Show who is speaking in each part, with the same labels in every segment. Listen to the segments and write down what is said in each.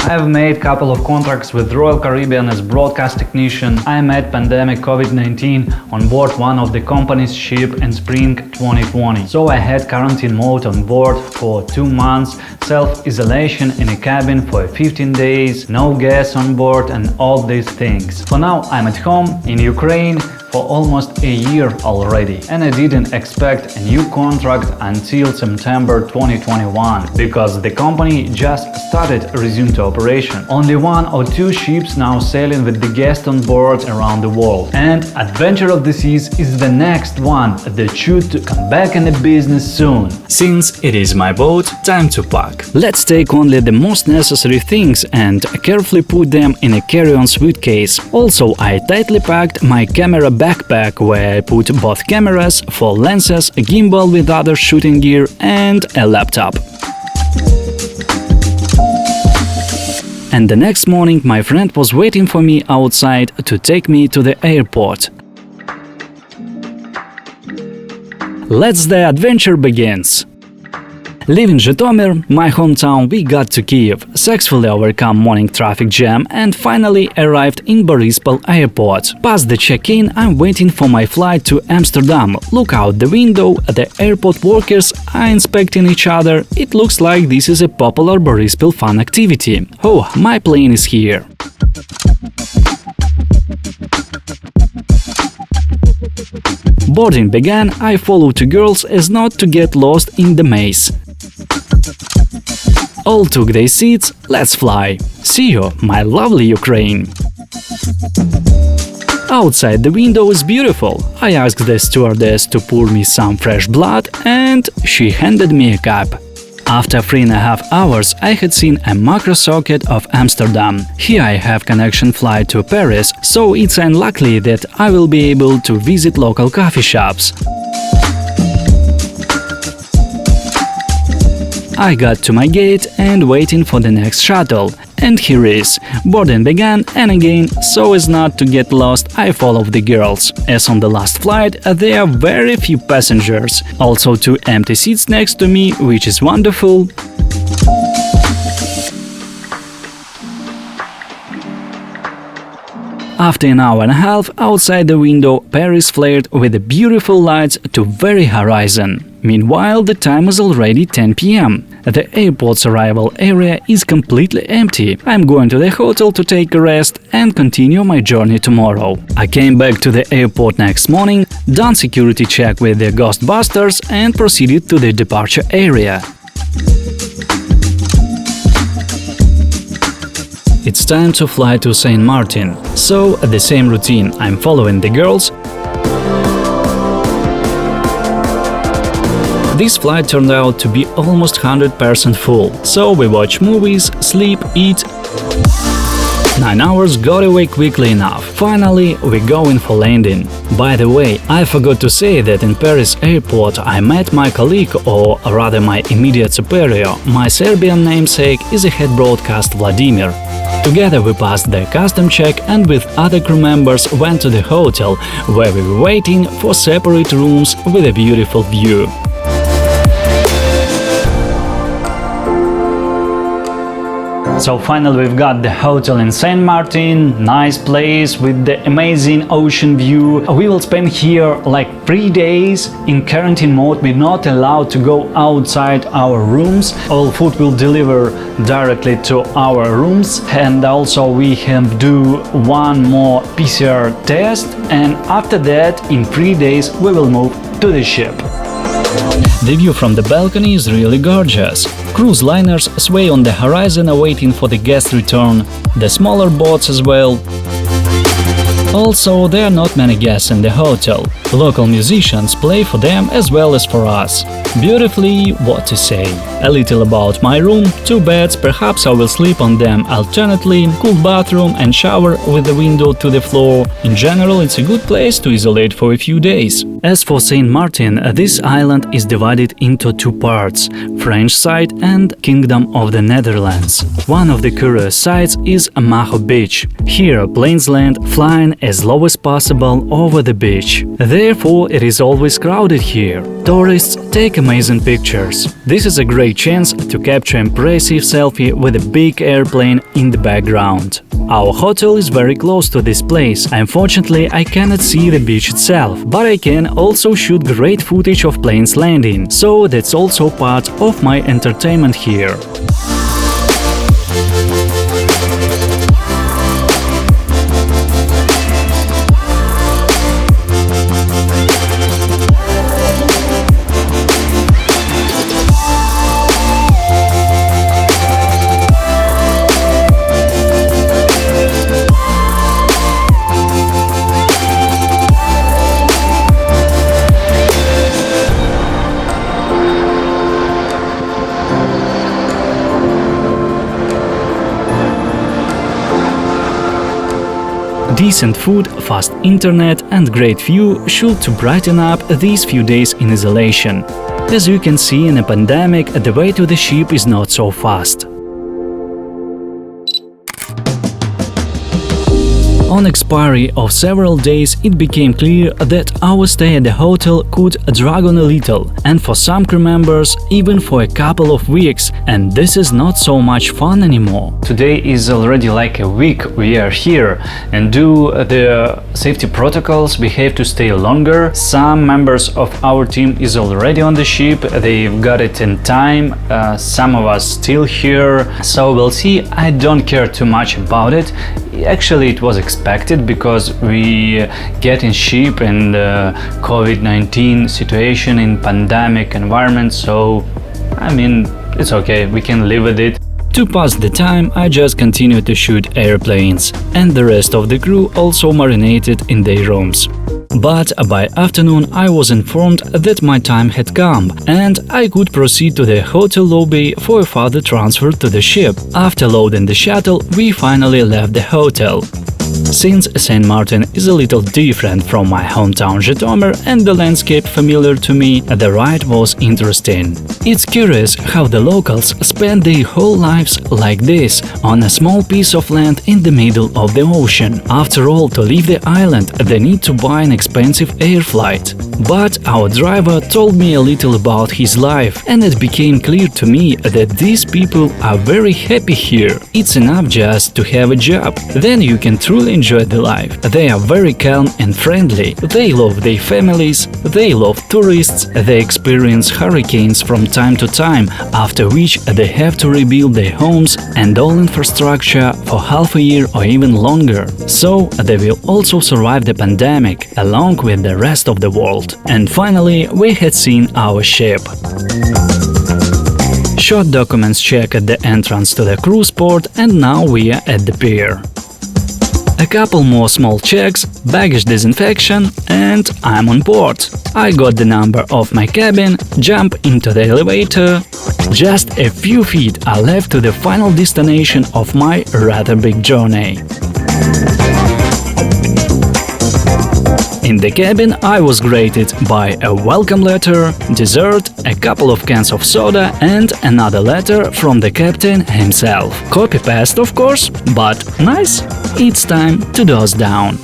Speaker 1: I've made a couple of contracts with Royal Caribbean as broadcast technician. I met pandemic COVID-19 on board one of the company's ship in spring 2020. So I had quarantine mode on board for 2 months, self-isolation in a cabin for 15 days, no gas on board and all these things. For now I'm at home in Ukraine for almost a year already, and I didn't expect a new contract until September 2021 because the company just started resumed operation. Only 1 or 2 ships now sailing with the guests on board around the world, and Adventure of the Seas is the next one that should come back in the business soon.
Speaker 2: Since it is my boat, time to pack. Let's take only the most necessary things and carefully put them in a carry-on suitcase. Also, I tightly packed my camera backpack where I put both cameras, 4 lenses, a gimbal with other shooting gear and a laptop. And the next morning my friend was waiting for me outside to take me to the airport. Let's the adventure begins! Leaving Zhytomyr, my hometown, we got to Kiev, successfully overcome morning traffic jam and finally arrived in Borispol airport. Past the check-in, I'm waiting for my flight to Amsterdam. Look out the window, the airport workers are inspecting each other. It looks like this is a popular Borispol fun activity. Oh, my plane is here. Boarding began, I followed 2 girls as not to get lost in the maze. All took their seats, let's fly. See you, my lovely Ukraine. Outside the window is beautiful. I asked the stewardess to pour me some fresh blood and she handed me a cup. After 3.5 hours I had seen a macro circuit of Amsterdam. Here I have connection flight to Paris, so it's unlikely that I will be able to visit local coffee shops. I got to my gate and waiting for the next shuttle. And here is. Boarding began, and again, so as not to get lost, I followed the girls. As on the last flight, there are very few passengers. Also 2 empty seats next to me, which is wonderful. After an hour and a half, outside the window, Paris flared with the beautiful lights to very horizon. Meanwhile, the time is already 10 p.m. The airport's arrival area is completely empty. I'm going to the hotel to take a rest and continue my journey tomorrow. I came back to the airport next morning, done security check with the Ghostbusters and proceeded to the departure area. It's time to fly to Sint Maarten. So, the same routine, I'm following the girls. This flight turned out to be almost 100% full, so we watch movies, sleep, eat. 9 hours got away quickly enough. Finally, we're going for landing. By the way, I forgot to say that in Paris airport I met my colleague, or rather my immediate superior. My Serbian namesake is a head broadcast Vladimir. Together we passed the custom check and with other crew members went to the hotel, where we were waiting for separate rooms with a beautiful view.
Speaker 1: So finally we've got the hotel in Sint Maarten, nice place with the amazing ocean view. We will spend here like 3 days in quarantine mode. We're not allowed to go outside our rooms. All food will deliver directly to our rooms, and also we have do 1 more PCR test, and after that in 3 days we will move to the ship.
Speaker 2: The view from the balcony is really gorgeous. Cruise liners sway on the horizon awaiting for the guest return, the smaller boats as well. Also, there are not many guests in the hotel. Local musicians play for them as well as for us. Beautifully, what to say. A little about my room, 2 beds, perhaps I will sleep on them alternately, cool bathroom and shower with the window to the floor. In general, it's a good place to isolate for a few days. As for Sint Maarten, this island is divided into 2 parts, French side and Kingdom of the Netherlands. One of the curious sites is Maho Beach. Here planes land flying as low as possible over the beach. Therefore, it is always crowded here. Tourists take amazing pictures. This is a great chance to capture impressive selfie with a big airplane in the background. Our hotel is very close to this place. Unfortunately, I cannot see the beach itself, but I can also shoot great footage of planes landing, so that's also part of my entertainment here. Decent food, fast internet and great view should to brighten up these few days in isolation. As you can see, in a pandemic, the way to the ship is not so fast. On expiry of several days, it became clear that our stay at the hotel could drag on a little, and for some crew members, even for a couple of weeks, and this is not so much fun anymore.
Speaker 1: Today is already like a week we are here, and due to the safety protocols we have to stay longer. Some members of our team is already on the ship, they've got it in time, some of us still here, so we'll see. I don't care too much about it. Actually, it was expected because we get in ship in the COVID-19 situation, in pandemic environment, so I mean, it's okay, we can live with it.
Speaker 2: To pass the time, I just continued to shoot airplanes, and the rest of the crew also marinated in their rooms. But by afternoon I was informed that my time had come, and I could proceed to the hotel lobby for a further transfer to the ship. After loading the shuttle, we finally left the hotel. Since Sint Maarten is a little different from my hometown Zhytomyr and the landscape familiar to me, the ride was interesting. It's curious how the locals spend their whole lives like this, on a small piece of land in the middle of the ocean. After all, to leave the island, they need to buy an expensive air flight. But our driver told me a little about his life, and it became clear to me that these people are very happy here. It's enough just to have a job, then you can truly enjoy the life. They are very calm and friendly, they love their families, they love tourists, they experience hurricanes from time to time, after which they have to rebuild their homes and all infrastructure for half a year or even longer. So they will also survive the pandemic, along with the rest of the world. And finally, we had seen our ship. Short documents check at the entrance to the cruise port, and now we are at the pier. A couple more small checks, baggage disinfection, and I'm on board. I got the number of my cabin, jump into the elevator. Just a few feet are left to the final destination of my rather big journey. In the cabin I was greeted by a welcome letter, dessert, a couple of cans of soda and another letter from the captain himself. Copy-paste, of course, but nice. It's time to doze down.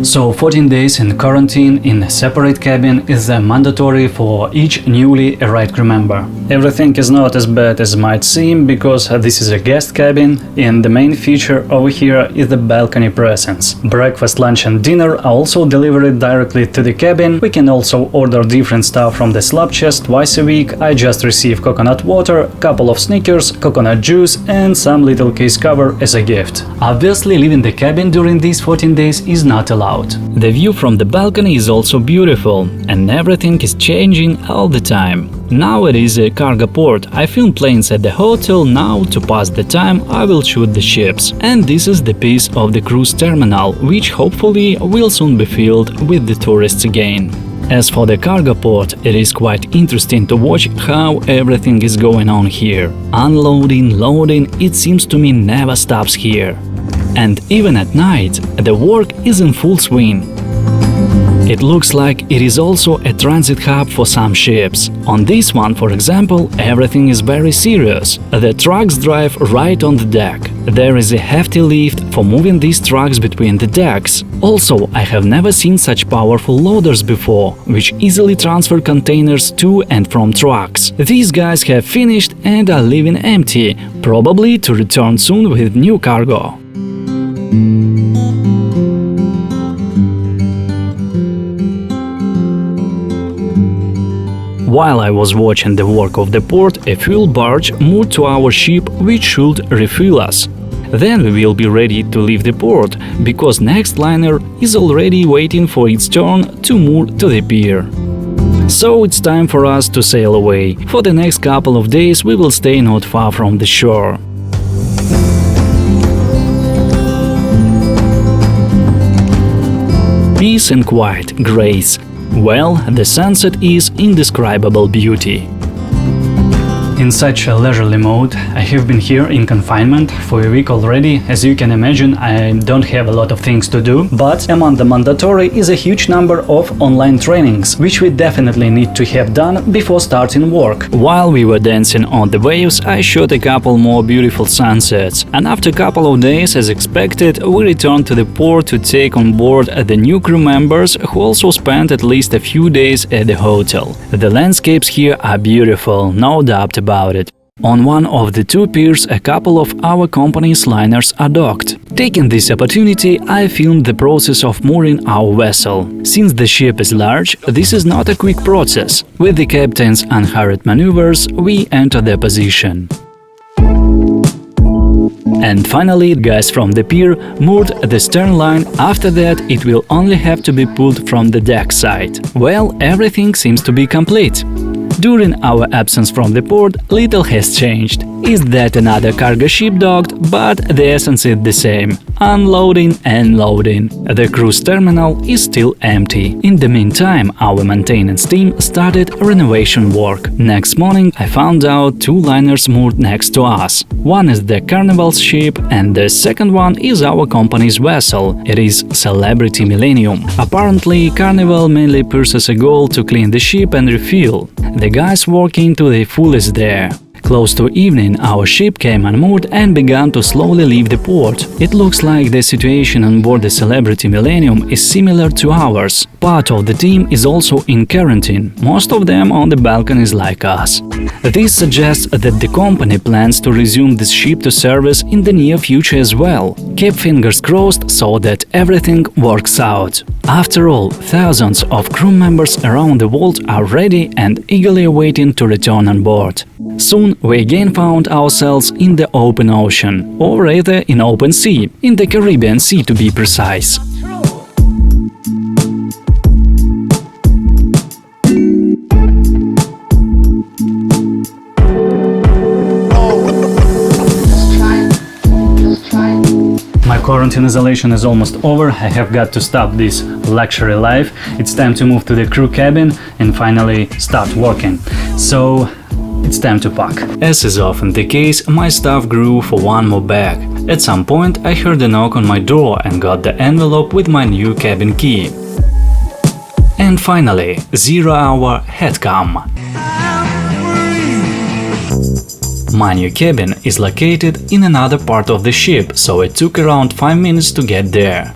Speaker 1: So 14 days in quarantine in a separate cabin is mandatory for each newly arrived crew member. Everything is not as bad as might seem, because this is a guest cabin, and the main feature over here is the balcony presence. Breakfast, lunch and dinner are also delivered directly to the cabin. We can also order different stuff from the slab chest twice a week. I just received coconut water, couple of Snickers, coconut juice and some little case cover as a gift. Obviously, leaving the cabin during these 14 days is not allowed.
Speaker 2: The view from the balcony is also beautiful, and everything is changing all the time. Now it is a cargo port. I film planes at the hotel. Now, to pass the time, I will shoot the ships. And this is the piece of the cruise terminal, which hopefully will soon be filled with the tourists again. As for the cargo port, it is quite interesting to watch how everything is going on here. Unloading, loading, it seems to me never stops here. And even at night, the work is in full swing. It looks like it is also a transit hub for some ships. On this one, for example, everything is very serious. The trucks drive right on the deck. There is a hefty lift for moving these trucks between the decks. Also, I have never seen such powerful loaders before, which easily transfer containers to and from trucks. These guys have finished and are leaving empty, probably to return soon with new cargo. While I was watching the work of the port, a fuel barge moored to our ship, which should refuel us. Then we will be ready to leave the port, because next liner is already waiting for its turn to moor to the pier. So it's time for us to sail away. For the next couple of days we will stay not far from the shore. Peace and quiet, grace. Well, the sunset is indescribable beauty.
Speaker 1: In such a leisurely mode, I have been here in confinement for a week already. As you can imagine, I don't have a lot of things to do, but among the mandatory is a huge number of online trainings, which we definitely need to have done before starting work.
Speaker 2: While we were dancing on the waves, I shot a couple more beautiful sunsets, and after a couple of days, as expected, we returned to the port to take on board the new crew members who also spent at least a few days at the hotel. The landscapes here are beautiful, no doubt about it. On one of the two piers, a couple of our company's liners are docked. Taking this opportunity, I filmed the process of mooring our vessel. Since the ship is large, this is not a quick process. With the captain's unhurried maneuvers, we enter the position. And finally, guys from the pier moored the stern line. After that, it will only have to be pulled from the deck side. Well, everything seems to be complete. During our absence from the port, little has changed. Is that another cargo ship docked? But the essence is the same. Unloading and loading. The cruise terminal is still empty. In the meantime, our maintenance team started renovation work. Next morning, I found out two liners moored next to us. One is the Carnival's ship and the second one is our company's vessel. It is Celebrity Millennium. Apparently, Carnival mainly pursues a goal to clean the ship and refuel. The guys working to the fullest there. Close to evening, our ship came unmoored and began to slowly leave the port. It looks like the situation on board the Celebrity Millennium is similar to ours. Part of the team is also in quarantine, most of them on the balconies like us. This suggests that the company plans to resume this ship to service in the near future as well. Keep fingers crossed so that everything works out. After all, thousands of crew members around the world are ready and eagerly awaiting to return on board. Soon we again found ourselves in the open ocean, or rather in open sea, in the Caribbean Sea to be precise.
Speaker 1: My quarantine isolation is almost over. I have got to stop this luxury life. It's time to move to the crew cabin and finally start working. So it's time to pack.
Speaker 2: As is often the case, my stuff grew for one more bag. At some point I heard a knock on my door and got the envelope with my new cabin key. And finally, 0 hour had come. My new cabin is located in another part of the ship, so it took around 5 minutes to get there.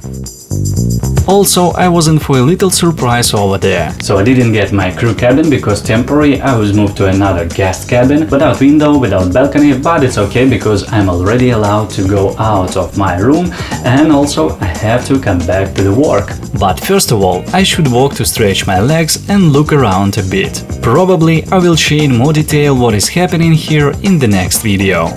Speaker 2: Also, I was in for a little surprise over there.
Speaker 1: So I didn't get my crew cabin because temporarily I was moved to another guest cabin without window, without balcony, but it's okay because I'm already allowed to go out of my room and also I have to come back to the work.
Speaker 2: But first of all, I should walk to stretch my legs and look around a bit. Probably I will share in more detail what is happening here in the next video.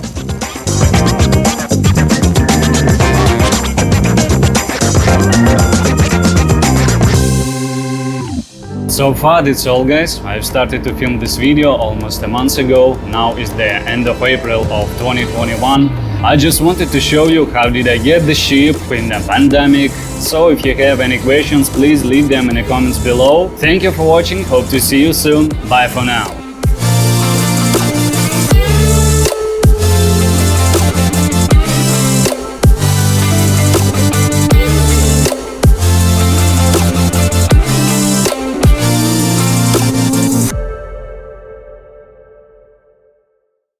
Speaker 1: So far that's all, guys. I've started to film this video almost a month ago. Now is the end of April of 2021. I just wanted to show you how did I get the ship in the pandemic. So if you have any questions, please leave them in the comments below. Thank you for watching, hope to see you soon. Bye for now.